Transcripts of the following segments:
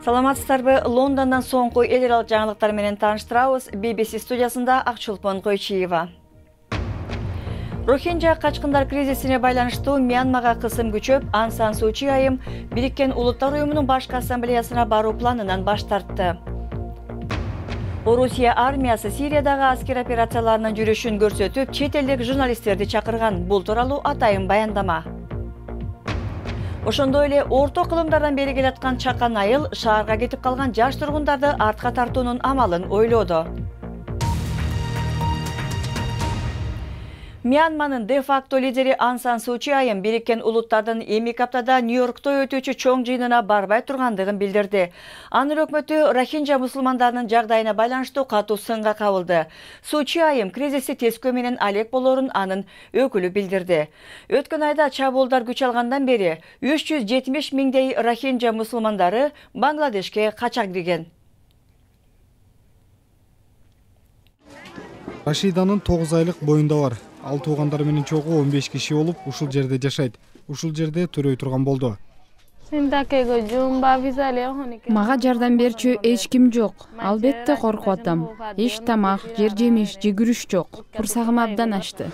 Саламатсыздарбы, Лондондон соңку эл аралык жаңылыктар менен тааныштырабыз. BBC студиясында Акчулпон Койчиева. Рохинджа качкындар кризисине байланыштуу Мьянмага кысым күчөп, Ан Сан Су Чжи айым Бириккен Улуттар уюмунун башкы ассамблеясына баруу планынан баш тартты. Орусия армиясы Сириядагы аскер операцияларынын жүрүшүн көрсөтүп, чет элдик журналисттерди чакырган. Бул тууралуу атайын баяндама. Ошондой эле орто кылымдардан бери келаткан Чакан айыл шаарга кетип калган жаш тургундарды артка тартуунун амалын ойлоду. Мьянманын де-факто лидери Ан Сан Су Чжи айым Бириккен Улуттардын эмки аптада Нью-Йоркто өтүүчү чоң жыйынына барбай тургандыгын билдирди. Анын өкмөтү Рохинджа мусулмандарынын жагдайына байланыштуу катуу сынга кабылды. Су Чжи айым кризисти тескөө менен алек болорун анын өкүлү билдирди. Өткөн айда чабуулдар күч алгандан бери 370 миңдей Рохинджа мусулмандары Бангладешке кача кирген. Рашиданын 9 айлык боюнда бар. Ал туугандар менен чогуу 15 киши болуп, ушул жерде жашайт. Ушул жерде төрөй турган болду. Мага жардам берчү эч ким жок. Албетте коркуп атам. Эч тамак, жер-жемиш, жүгүрүш жок. Курсагым абдан ачты.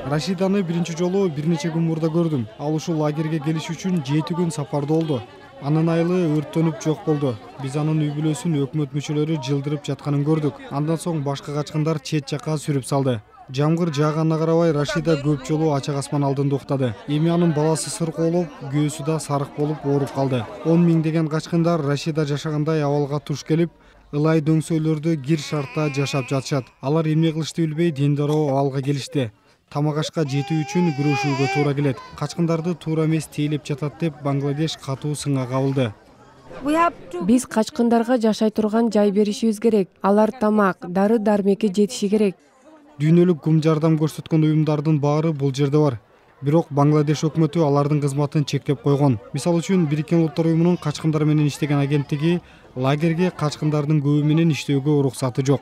Рашиданы биринчи жолу бир нече күн мурда көрдүм. Ал ушул лагерге келиш үчүн 7 күн сапарда болду. Анын айылы өрттөнүп жок болду. Биз анын үй бүлөсүн өкмөт мүчөлөрү жылдырып жатканын көрдүк. Андан соң башка качкындар чет жакка сүрүп салды. Жамгыр жааганына карабай Рашида көп жолу ачак асман алдында уктады. Эми анын баласы сыркоолоп, күйөөсү да сарык болуп ооруп калды. 10 миңдеген качкындар Рашида жашагандай абалга туш келип, ылай дөңсөйлөрдө кир шартта жашап жатышат. Алар эмне кылышты билбей дендероо абалга келишти. Тамак ашка жетүү үчүн күрөшүүгө туура келет. Качкындарды туура эмес тейлеп жатат деп Бангладеш катуу сынга кабылды. Биз качкындарга жашай турган жай беришибиз керек. Алар тамак, дары-дармекке жетиши керек. Дүйнөлүк кум жардам көрсөткөн уюмдардын баары бул жерде бар. Бирок Бангладеш өкмөтү алардын кызматын чектеп койгон. Мисалы үчүн Бириккен Улуттар уюмунун качкындар менен иштеген агенттиги лагерге качкындардын көбү менен иштөөгө уруксаты жок.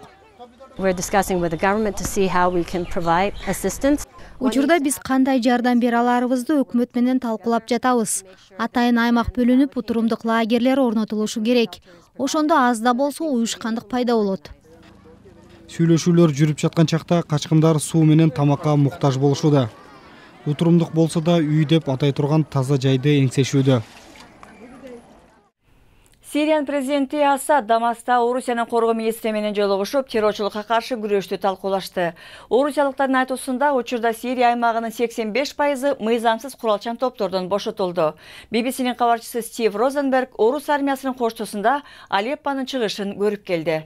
Учурда биз кандай жардам бере аларыбызды өкмөт менен талкуулап жатабыз. Атайын аймак бөлүнүп, утурумдук лагерлер орнотулушу керек. Ошондо аз да болсо уюшкандык пайда болот. Сүйлөшүүлөр жүрүп жаткан чакта качкындар суу менен тамакка муктаж болушууда. Утурумдук болсо да үй деп атай турган таза жайды эңсешүүдө. Сириянын президенти Асад Дамаста Орусиянын коргоо министри менен жолугушуп, террорчулукка каршы күрөштү талкуулашты. Орусиялыктардын айтуусунда учурда Сирия аймагынын 85% мыйзамсыз куралчан топтордон бошотулду. BBC'нин кабарчысы Стив Розенберг Орус армиясынын коштосунда Алеппонун чыгышын көрүп келди.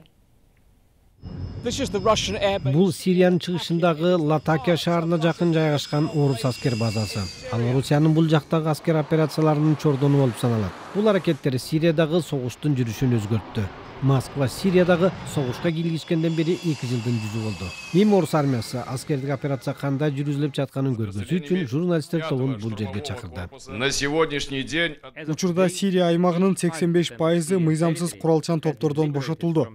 Бул Сириянын чыгышындагы Латакия шаарына жакын жайгашкан орус аскер базасы. Ал Орусиянын бул жактагы аскер операцияларынын чордону болуп саналат. Бул аракеттер Сириядагы согуштун жүрүшүн өзгөрттү. Москва Сириядагы согушка киргизгенден бери 2 жылдын жүзү болду. Эми орус армиясы аскердик операция кандай жүргүзүлүп жатканын көргөзүү үчүн журналисттер тобун бул жерге чакырды. На сегодняшний день Учурда Сирия аймагынын 85% мыйзамсыз куралчан топтордон бошотулду.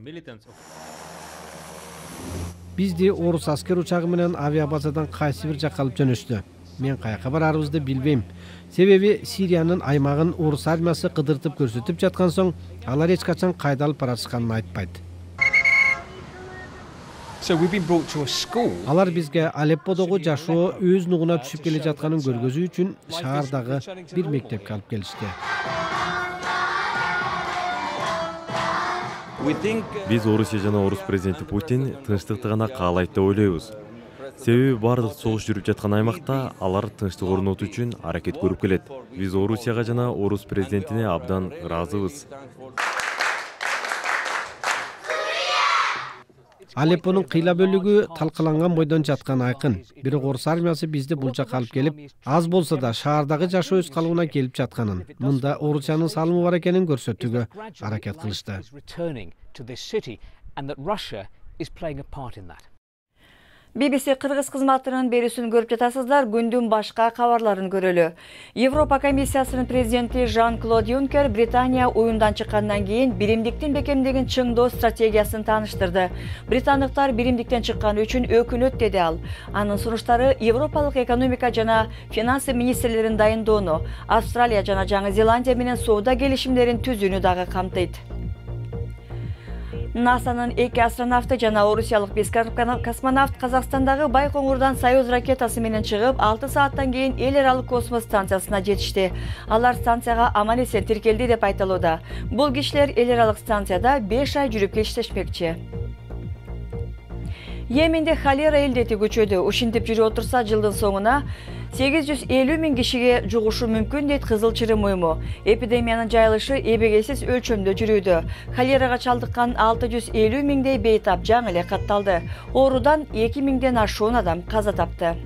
Бизди орус аскер учагы менен авиабазадан кайсы бир жакка алып жөнөштү. Мен каяка барарыбызды билбейм. Себеби Сириянын аймагын орус армиясы кыдыртып көрсөтүп жаткан соң, алар эч качан кайда алып барышканын айтпайт. Алар бизге Алепподогу жашоо өз нугуна түшүп келе жатканын көргөзүү үчүн шаардагы бир мектепке алып келишти. Биз Орусия жана орус президенти Путин тынчтыкты гана каалайт деп ойлойбуз. Себеби бардык согуш жүрүп жаткан аймакта алар тынчтык орнотуу үчүн аракет көрүп келет. Биз Орусияга жана орус президентине абдан ыраазыбыз. Алеппонун кыйла бөлүгү талкаланган бойдон жатканы айкын. Бирок орус армиясы бизди бул жакка алып келип, аз болсо да шаардагы жашоо өз калыбына келип жатканын, мында Орусиянын салымы бар экенин көрсөтүүгө аракет кылышты. BBC Кыргыз кызматынын берүүсүн көрүп жатасыздар. Күндүн башка кабарларын көрөлү. Европа комиссиясынын президенти Жан-Клод Юнкер Британия оюндан чыккандан кийин биримдиктин бекемдеген чыңдоо стратегиясын тааныштырды. Британдыктар биримдиктен чыкканы үчүн өкүнөт, деди ал. Анын сунуштары Европалык экономика жана финансы министрлерин дайындоону, Австралия жана Жаңы Зеландия менен соода келишимдерин түзүүнү дагы камтыйт. НАСАнын 2 астронавты жана орусиялык 5 космонавт Казакстандагы Байкоңурдан Союз ракетасы менен чыгып, 6 сааттан кийин эл аралык космос станциясына жетишти. Алар станцияга аман-эсен тиркелди деп айтылууда. Бул кишилер эл аралык станцияда 5 ай жүрүп иштешмекчи. Йеменде холера илдети күчөдү. Ушинтип жүрүп отурса, жылдын соңуна 850 миң кишиге жугушу мүмкүн, дейт Кызыл Чырым уюму. Эпидемиянын жайылышы эбегейсиз өлчөмдө жүрүүдө. Холерага чалдыккан 650 миңдей бейтап жаңы эле катталды. Оорудан 2 миңден ашуун адам каза тапты.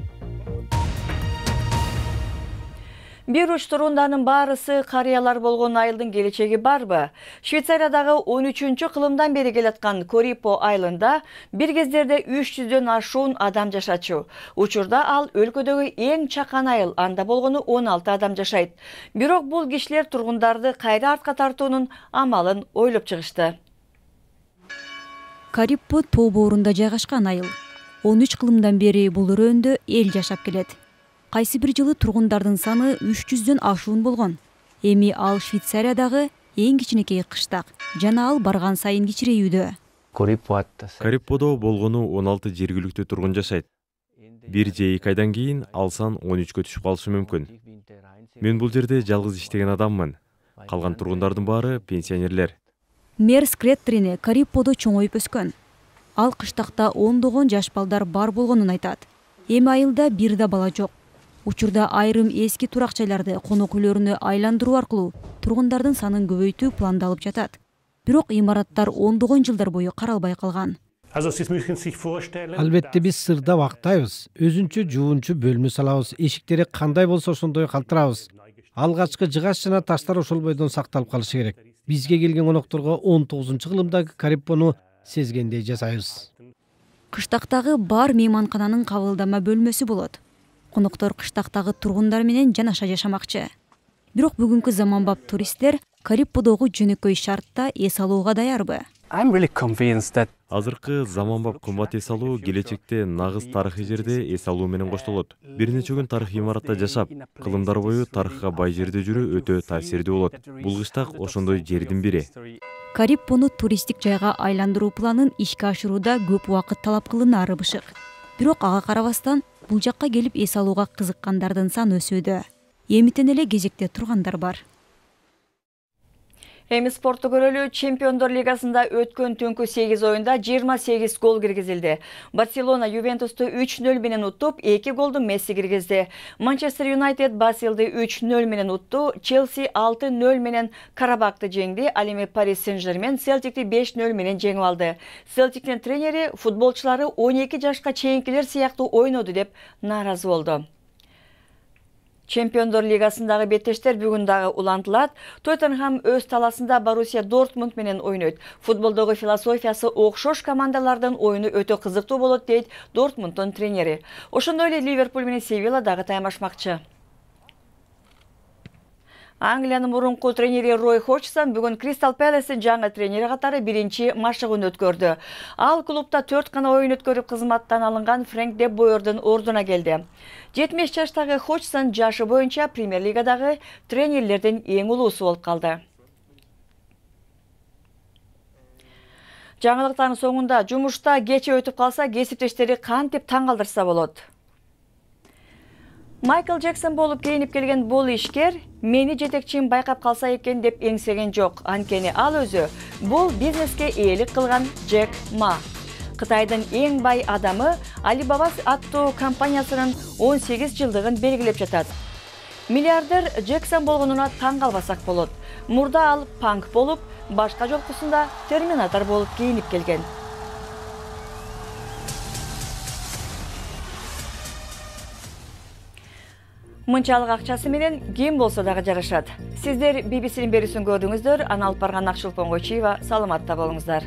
Бир уч тургундарынын баарысы карыялар болгон айылдын келечеги барбы? Швейцариядагы 13-чү кылымдан бери келаткан Корипо айылында бир кездерде 300дөн ашуун адам жашачу. Учурда ал өлкөдөгү эң чакан айыл, анда болгону 16 адам жашайт. Бирок бул кишилер тургундарды кайра артка тартуунун амалын ойлоп чыгышты. Корипо тоо боорунда жайгашкан айыл. 13 кылымдан бери бул өрөөндө эл жашап келет. Кайсы бир жылы тургундардын саны 300дөн ашуун болгон. Эми ал Швейцариядагы эң кичинекей кыштак жана ал барган сайын кичирейүүдө. Кориподо болгону 16 жергиликтүү тургун жашайт. 1 же 2 айдан кийин ал сан 13кө түшүп калышы мүмкүн. Мен бул жерде жалгыз иштеген адаммын. Калган тургундардын баары пенсионерлер. Мэр Скреттрине Кориподо чоңоюп өскөн. Ал кыштакта ондогон жаш балдар бар болгонун айтат. Эми айылда бир да бала жок. Учурда айрым эски турак жайларды конок үйлөрүнө айландыруу аркылуу тургундардын санын көбөйтүү пландалып жатат. Бирок имараттар ондогон жылдар бою каралбай калган. Албетте биз сырда бактайбыз. Өзүнчө жуунчу бөлмө салабыз. Эшиктери кандай болсо ошондой калтырабыз. Алгачкы жыгач жана таштар ошол бойдон сакталып калышы керек. Бизге келген конокторго 19-кылымдагы Корипону сезгендей жасайбыз. Кыштактагы бар мейманкананын кабылдама бөлмөсү болот. Коноктор кыштактагы тургундар менен жанаша жашамакчы. Бирок бүгүнкү заманбап туристтер Кориподогу жөнөкөй шартта эс алууга даярбы? Азыркы заманбап кымбат эс алуу келечекте нагыз тарыхый жерде эс алуу менен коштолот. Бир нече күн тарыхый имаратта жашап, кылымдар бою тарыхка бай жерде жүрүү өтө таасирдүү болот. Бул кыштак ошондой жердин бири. Корипону туристтик жайга айландыруу планын ишке ашырууда көп убакыт талап кылынары бышык. Бирок ага карабастан бул жакка келип эс алууга кызыккандардын саны өсүүдө. Эмитен эле кезекте тургандар бар. Эми спортту көрөлү. Чемпиондор лигасында өткөн түнкү 8 оюнда 28 гол киргизилди. Барселона Ювентусту 3-0 менен уттуп, 2 голду Месси киргизди. Манчестер Юнайтед Басилди 3-0 менен утту, Челси 6-0 менен Карабакты жеңди. Ал эми Парис Сен-Жермен Селтикти 5-0 менен жеңип алды. Селтиктин тренери футболчулары 12 жашка чейинкилер сыяктуу ойноду деп нааразы болду. Чемпиондор лигасындагы беттештер бүгүн дагы улантылат. Тоттенхэм өз таласында Боруссия Дортмунд менен ойнойт. Футболдогу философиясы окшош командалардын оюну өтө кызыктуу болот, дейт Дортмунддун тренери. Ошондой эле Ливерпуль менен Севилла дагы таймашмакчы. Англиянын мурунку тренери Рой Ходжсон бүгүн Кристал Пэластын жаңы тренери катары биринчи машыгын өткөрдү. Ал клубда 4 гана оюн өткөрүп кызматтан алынган Фрэнк де Бойердун ордуна келди. 70 жаштагы Ходжсон жашы боюнча Премьер лигадагы тренерлердин эң улуусу болуп калды. Жаңылыктардын соңунда жумушта кече өтүп калса, кесиптештери кантип таң калтырса болот. Майкл Джексон болуп кийинип келген бул ишкер мени жетекчим байкап калса экен деп эңсеген жок. Анткени ал өзү бул бизнеске ээлик кылган Джек Ма. Кытайдын эң бай адамы Alibaba аттуу компаниясынын 18 жылдыгын белгилеп жатат. Миллиардер Джексон болгонуна таң калбасак болот. Мурда ал панк болуп, башка жолкусунда Терминатор болуп кийинип келген. Мынчалык акчасы менен ким болсо дагы жарашат. Сиздер BBC-нин берүүсүн көрдүңүздөр. Аны алып барган Акчылпон Койчиева, саламатта болуңуздар.